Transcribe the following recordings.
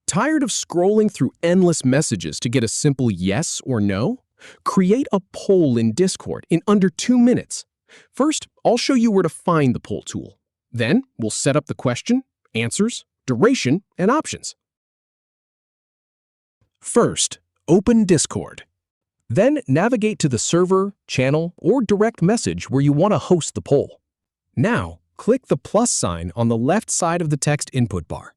Tired of scrolling through endless messages to get a simple yes or no? Create a poll in Discord in under 2 minutes. First, I'll show you where to find the poll tool. Then, we'll set up the question, answers, duration, and options. First, open Discord. Then navigate to the server, channel, or direct message where you want to host the poll. Now, click the plus sign on the left side of the text input bar.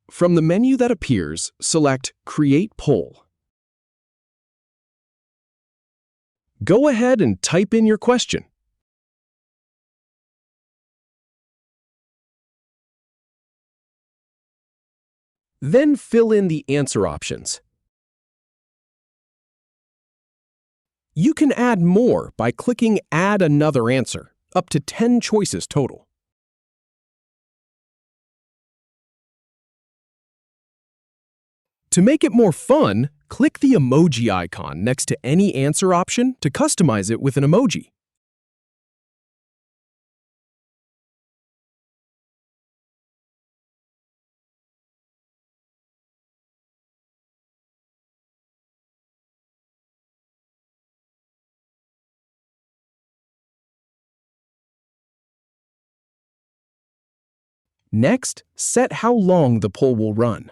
From the menu that appears, select Create Poll. Go ahead and type in your question. Then fill in the answer options. You can add more by clicking Add Another Answer, up to 10 choices total. To make it more fun, click the emoji icon next to any answer option to customize it with an emoji. Next, set how long the poll will run.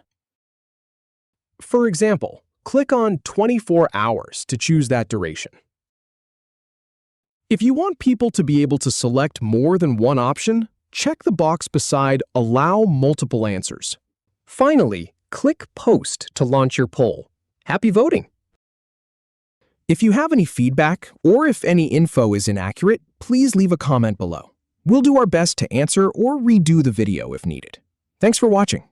For example, click on 24 hours to choose that duration. If you want people to be able to select more than one option, check the box beside Allow Multiple Answers. Finally, click Post to launch your poll. Happy voting! If you have any feedback or if any info is inaccurate, please leave a comment below. We'll do our best to answer or redo the video if needed. Thanks for watching.